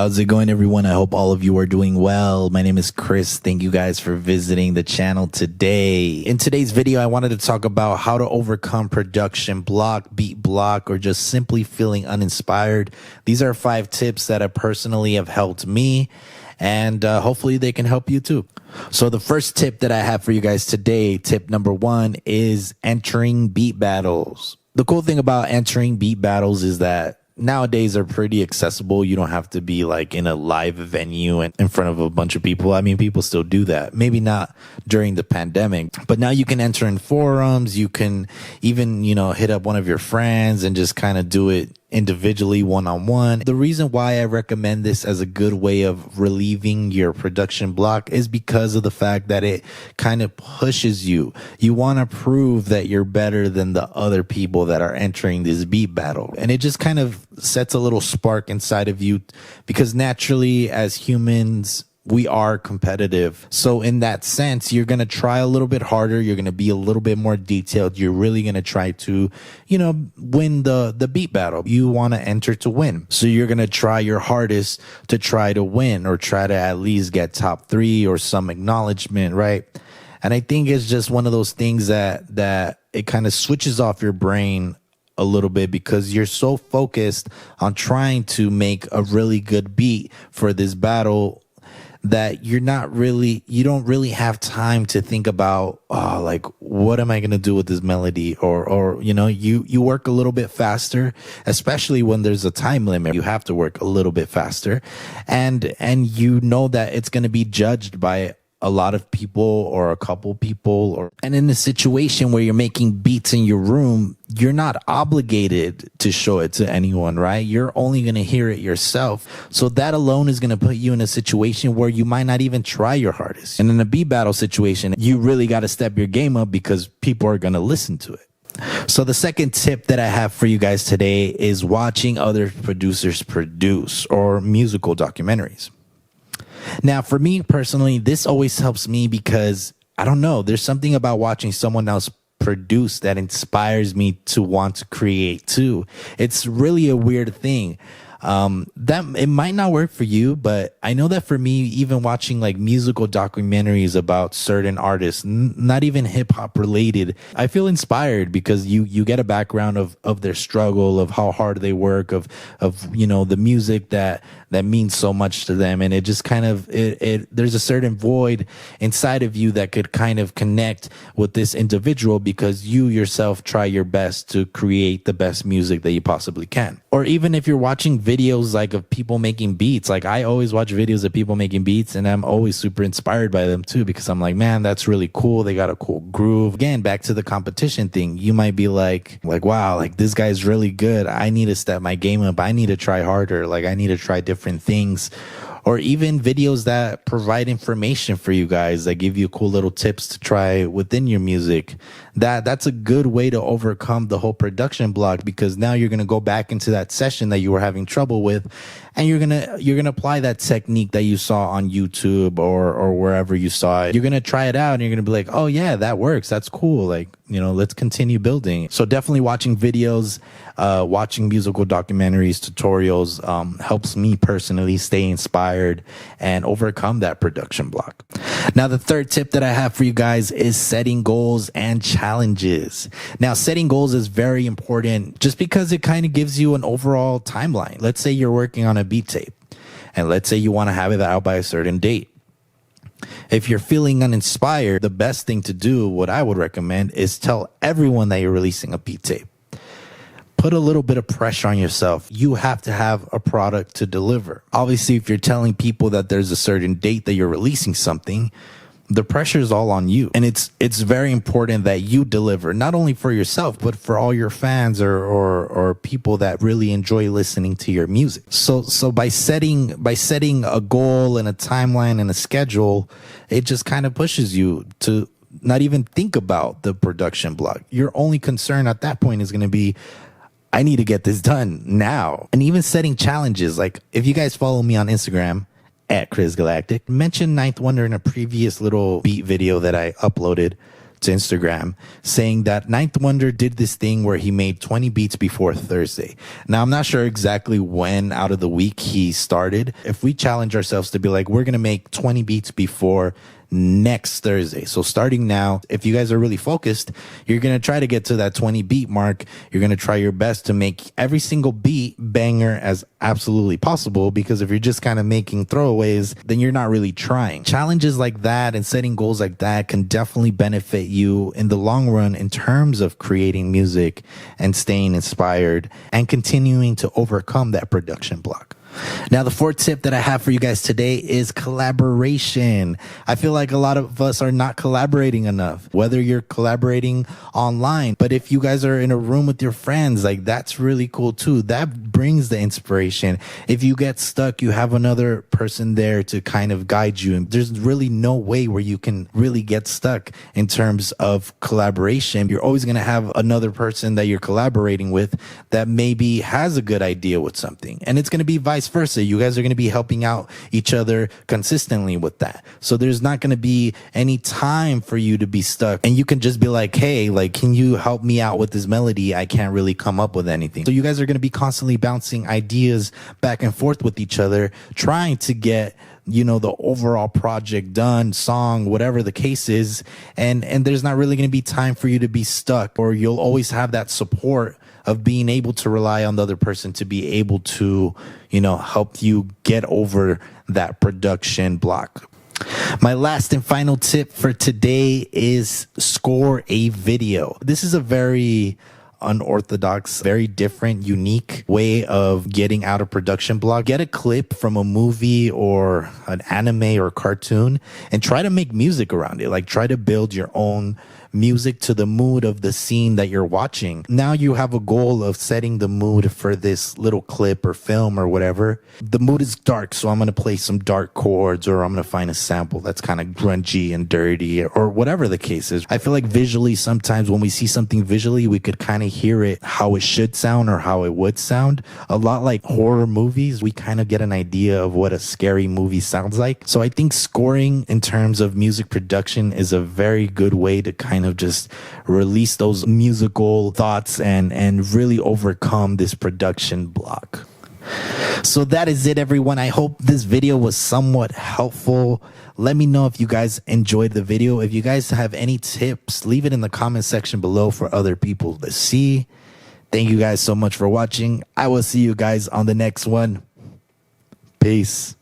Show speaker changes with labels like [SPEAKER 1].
[SPEAKER 1] How's it going, everyone? I hope all of you are doing well. My name is Chris. Thank you guys for visiting the channel today. In today's video, I wanted to talk about how to overcome production block, beat block, or just simply feeling uninspired. These are 5 tips that I personally have helped me, and hopefully they can help you too. So the first tip that I have for you guys today, tip number 1, is entering beat battles. The cool thing about entering beat battles is that nowadays are pretty accessible. You don't have to be like in a live venue and in front of a bunch of people. I mean, people still do that. Maybe not during the pandemic, but now you can enter in forums. You can even, hit up one of your friends and just kind of do it individually, one-on-one. The reason why I recommend this as a good way of relieving your production block is because of the fact that it kind of pushes you. You want to prove that you're better than the other people that are entering this beat battle. And it just kind of sets a little spark inside of you, because naturally as humans, we are competitive. So in that sense, you're going to try a little bit harder. You're going to be a little bit more detailed. You're really going to try to, win the beat battle. You want to enter to win. So you're going to try your hardest to try to win, or try to at least get top 3 or some acknowledgement, right? And I think it's just one of those things that it kind of switches off your brain a little bit, because you're so focused on trying to make a really good beat for this battle that you don't really have time to think about, what am I going to do with this melody? Or you work a little bit faster, especially when there's a time limit. You have to work a little bit faster, and you know that it's going to be judged by a lot of people or a couple people, and in a situation where you're making beats in your room, you're not obligated to show it to anyone, right? You're only going to hear it yourself. So that alone is going to put you in a situation where you might not even try your hardest. And in a beat battle situation, you really got to step your game up, because people are going to listen to it. So the second tip that I have for you guys today is watching other producers produce, or musical documentaries. Now, for me personally, this always helps me, because I don't know, there's something about watching someone else produce that inspires me to want to create too. It's really a weird thing. That it might not work for you, but I know that for me, even watching like musical documentaries about certain artists, not even hip hop related, I feel inspired, because you get a background of their struggle, of how hard they work, of the music that means so much to them. And it just kind of, there's a certain void inside of you that could kind of connect with this individual, because you yourself try your best to create the best music that you possibly can. Or even if you're watching videos like of people making beats, like I always watch videos of people making beats, and I'm always super inspired by them too, because I'm like, man, that's really cool. They got a cool groove. Again, back to the competition thing, you might be like, wow, like this guy's really good. I need to step my game up. I need to try harder. Like I need to try different things. Or even videos that provide information for you guys, that give you cool little tips to try within your music. That's a good way to overcome the whole production block, because now you're going to go back into that session that you were having trouble with, and you're going to apply that technique that you saw on YouTube or wherever you saw it. You're going to try it out, and you're going to be like, oh yeah, that works. That's cool. Like, let's continue building. So definitely watching videos, watching musical documentaries, tutorials, helps me personally stay inspired and overcome that production block. Now, the third tip that I have for you guys is setting goals and challenges. Now, setting goals is very important, just because it kind of gives you an overall timeline. Let's say you're working on a beat tape, and let's say you want to have it out by a certain date. If you're feeling uninspired, the best thing to do, what I would recommend, is tell everyone that you're releasing a beat tape. Put a little bit of pressure on yourself. You have to have a product to deliver. Obviously, if you're telling people that there's a certain date that you're releasing something, the pressure is all on you. And it's very important that you deliver, not only for yourself, but for all your fans or people that really enjoy listening to your music. So by setting a goal and a timeline and a schedule, it just kind of pushes you to not even think about the production block. Your only concern at that point is going to be, I need to get this done now. And even setting challenges, like if you guys follow me on Instagram, @ChrisGalactic, mentioned Ninth Wonder in a previous little beat video that I uploaded. to Instagram saying that Ninth Wonder did this thing where he made 20 beats before Thursday. Now, I'm not sure exactly when out of the week he started. If we challenge ourselves to be like, we're going to make 20 beats before next Thursday. So starting now, if you guys are really focused, you're going to try to get to that 20 beat mark. You're going to try your best to make every single beat banger as absolutely possible, because if you're just kind of making throwaways, then you're not really trying. Challenges like that and setting goals like that can definitely benefit you in the long run in terms of creating music and staying inspired and continuing to overcome that production block. Now, the fourth tip that I have for you guys today is collaboration. I feel like a lot of us are not collaborating enough, whether you're collaborating online, but if you guys are in a room with your friends, like that's really cool too. That brings the inspiration. If you get stuck, you have another person there to kind of guide you. And there's really no way where you can really get stuck in terms of collaboration. You're always going to have another person that you're collaborating with that maybe has a good idea with something, and it's going to be vice versa. You guys are going to be helping out each other consistently with that. So there's not going to be any time for you to be stuck, and you can just be like, hey, like, can you help me out with this melody? I can't really come up with anything. So you guys are going to be constantly bouncing ideas back and forth with each other, trying to get, you know, the overall project done, song, whatever the case is. And there's not really going to be time for you to be stuck, or you'll always have that support of being able to rely on the other person to be able to, you know, help you get over that production block. My last and final tip for today is score a video. This is a very unorthodox, very different, unique way of getting out of production block. Get a clip from a movie or an anime or cartoon and try to make music around it. Like, try to build your own music to the mood of the scene that you're watching. Now you have a goal of setting the mood for this little clip or film or whatever. The mood is dark, so I'm going to play some dark chords, or I'm going to find a sample that's kind of grungy and dirty, or whatever the case is. I feel like visually, sometimes when we see something visually, we could kind of hear it how it should sound or how it would sound. A lot like horror movies, we kind of get an idea of what a scary movie sounds like. So I think scoring in terms of music production is a very good way to kind of just release those musical thoughts and really overcome this production block. So that is it, everyone. I hope this video was somewhat helpful. Let me know if you guys enjoyed the video. If you guys have any tips, leave it in the comment section below for other people to see. Thank you guys so much for watching. I will see you guys on the next one. Peace.